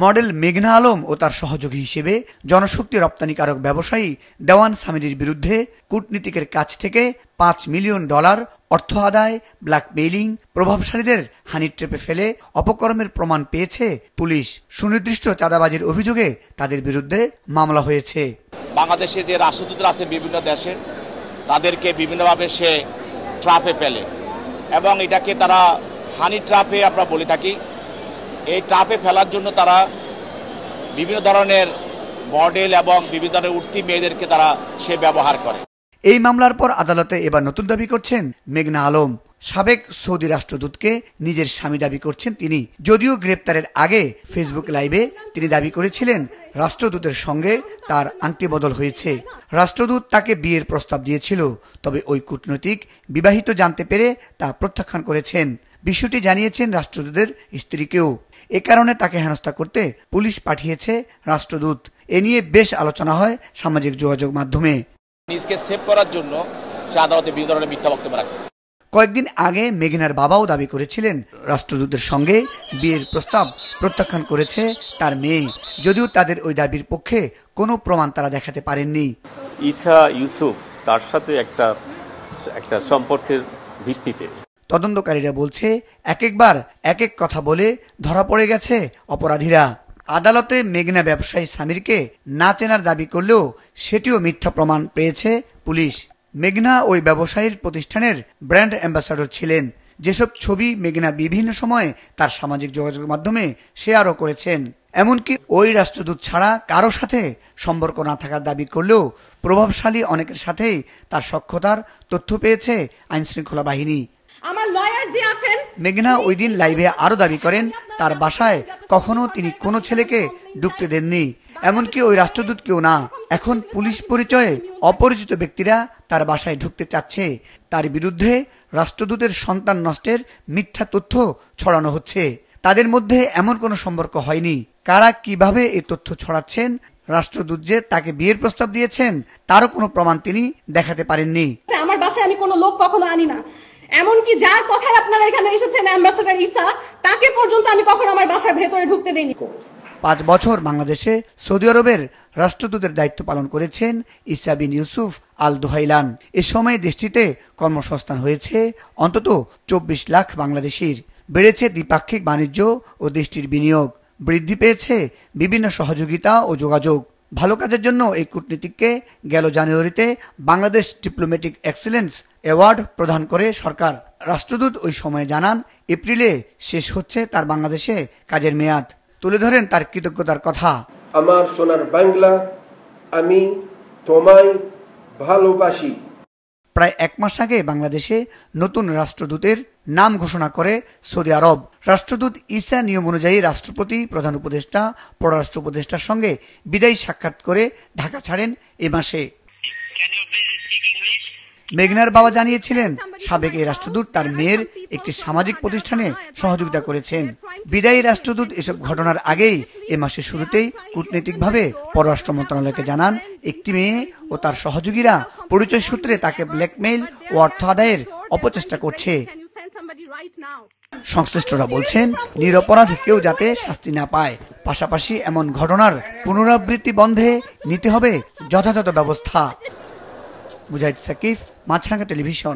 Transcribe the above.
Model মেঘনা আলম ও তার সহযোগী হিসেবে জনশক্তি রপ্তানিকারক ব্যবসায়ী দেওয়ান সামিরির বিরুদ্ধে কূটনীতিকের কাছ থেকে $5 মিলিয়ন অর্থ আদায়, ব্ল্যাকমেইলিং, প্রভাবশালীদের হানি ট্র্যাপে ফেলে অপকর্মের প্রমাণ পেয়েছে পুলিশ। সুনির্দিষ্ট চাঁদাবাজির অভিযোগে তাদের বিরুদ্ধে মামলা হয়েছে। বাংলাদেশে যে রাষ্ট্রদূতরা আছে বিভিন্ন দেশে, তাদেরকে বিভিন্নভাবে সে ট্র্যাপে ফেলে এবং এটাকে তারা হানি ট্র্যাপে আমরা বলে থাকি। এই ট্র্যাপে ফেলার জন্য তারা বিভিন্ন ধরনের মডেল এবং বিভিন্ন ধরনের উঠতি মেয়েদেরকে তারা সে ব্যবহার করে। এই মামলার পর আদালতে এবার নতুন দাবি করছেন মেঘনা আলম। সাবেক সৌদি রাষ্ট্রদূতকে নিজের স্বামী দাবি করছেন তিনি। যদিও গ্রেপ্তারের আগে ফেসবুক লাইভে তিনি দাবি করেছিলেন রাষ্ট্রদূতের সঙ্গে তার আংটি বদল হয়েছে। রাষ্ট্রদূত তাকে বিয়ের প্রস্তাব দিয়েছিল, তবে ওই কূটনৈতিক বিবাহিত জানতে পেরে তা প্রত্যাখ্যান করেছেন। বিষয়টি জানিয়েছেন রাষ্ট্রদূতের স্ত্রীকেও। এ কারণে তাকে হেনস্থা করতে পুলিশ পাঠিয়েছে রাষ্ট্রদূত। এ নিয়ে বেশ আলোচনা হয় সামাজিক যোগাযোগ মাধ্যমে। নিজকে সেভ করার জন্য সে আদালতে বিভিন্ন ধরনের মিথ্যা বক্তব্য রাখতেছে। কয়েকদিন আগে মেঘনার বাবাও দাবি করেছিলেন রাষ্ট্রদূতের সঙ্গে বিয়ের প্রস্তাব প্রত্যাখ্যান করেছে তার মেয়ে, যদিও তাদের ওই দাবির পক্ষে কোনো প্রমাণ তারা দেখাতে পারেননি। ঈসা ইউসুফ তার সাথে একটা সম্পর্কের ভিত্তিতে তদন্তকারীরা বলছে এক একবার এক এক কথা বলে ধরা পড়ে গেছে অপরাধীরা। আদালতে মেঘনা ব্যবসায়ী সামিরকে না চেনার দাবি করলেও সেটিও মিথ্যা প্রমাণ পেয়েছে পুলিশ। মেঘনা ওই ব্যবসায়ীর প্রতিষ্ঠানের ব্র্যান্ড অ্যাম্বাসাডর ছিলেন। যেসব ছবি মেঘনা বিভিন্ন সময়ে তার সামাজিক যোগাযোগ মাধ্যমে শেয়ারও করেছেন। এমনকি ওই রাষ্ট্রদূত ছাড়া কারো সাথে সম্পর্ক না থাকার দাবি করলেও প্রভাবশালী অনেকের সাথেই তার সখ্যতার তথ্য পেয়েছে আইনশৃঙ্খলা বাহিনী। মেঘনা ওই দিন লাইভে আরো দাবি করেন তার বাসায় কখনো তিনি কোনো ছেলেকে ঢুকতে দেননি, এমনকি ওই রাষ্ট্রদূতকেও না। এখন পুলিশ পরিচয়ে অপরিচিত ব্যক্তিরা তার বাসায় ঢুকতে চাচ্ছে। তার বিরুদ্ধে রাষ্ট্রদূতের সন্তান নষ্টের মিথ্যা তথ্য ছড়ানো হচ্ছে। তাদের মধ্যে এমন কোনো সম্পর্ক হয়নি। কারা কিভাবে এই তথ্য ছড়াচ্ছেন, রাষ্ট্রদূত যে তাকে বিয়ের প্রস্তাব দিয়েছেন তারও কোনো প্রমাণ তিনি দেখাতে পারেননি। আমার বাসায় আমি কোনো লোক কখনো আনি না, এমনকি যার কথায় আপনারা এখানে এসেছেন অ্যাম্বাসেডর ঈসা, তাকে পর্যন্ত আমি কখনো আমার বাসার ভেতরে ঢুকতে দেইনি। 5 বছর বাংলাদেশে সৌদি আরবের রাষ্ট্রদূতের দায়িত্ব পালন করেছেন ঈসা বিন ইউসুফ আল দুহাইলান। এ সময় দেশটিতে কর্মসংস্থান হয়েছে অন্তত 24 লাখ বাংলাদেশির। বেড়েছে দ্বিপাক্ষিক বাণিজ্য ও দেশটির বিনিয়োগ। বৃদ্ধি পেয়েছে বিভিন্ন সহযোগিতা ও যোগাযোগ। ভালো কাজের জন্য এই কূটনীতিককে গেল জানুয়ারিতে বাংলাদেশ ডিপ্লোম্যাটিক এক্সেলেন্স অ্যাওয়ার্ড প্রদান করে সরকার। রাষ্ট্রদূত ওই সময় জানান এপ্রিলে শেষ হচ্ছে তার বাংলাদেশে কাজের মেয়াদ। তুলে ধরেন তার কৃতজ্ঞতার কথা। আমার সোনার বাংলা, আমি তোমায় ভালোবাসি। প্রায় 1 মাস আগে বাংলাদেশে নতুন রাষ্ট্রদূতের নাম ঘোষণা করে সৌদি আরব। রাষ্ট্রদূত ঈসা নিয়ম অনুযায়ী রাষ্ট্রপতি, প্রধান উপদেষ্টা, পররাষ্ট্র উপদেষ্টার সঙ্গে বিদায়ী সাক্ষাৎ করে ঢাকা ছাড়েন এ মাসে। মেঘনার বাবা জানিয়েছিলেন সাবেক এই রাষ্ট্রদূত তার মেয়ের একটি সামাজিক প্রতিষ্ঠানে সহযোগিতা করেছেন। বিদায়ী রাষ্ট্রদূত এসব ঘটনার আগেই এ মাসের শুরুতেই কূটনৈতিকভাবে পররাষ্ট্র মন্ত্রণালয়কে জানান একটি মেয়ে ও তার সহযোগীরা পরিচয় সূত্রে তাকে ব্ল্যাকমেইল ও অর্থ আদায়ের অপচেষ্টা করছে। সংশ্লিষ্টরা বলছেন নিরপরাধ কেউ যাতে শাস্তি না পায়, পাশাপাশি এমন ঘটনার পুনরাবৃত্তি বন্ধে নিতে হবে যথাযথ ব্যবস্থা। মুজাহিদ সাকিব, মাছরাঙ্গা টেলিভিশন।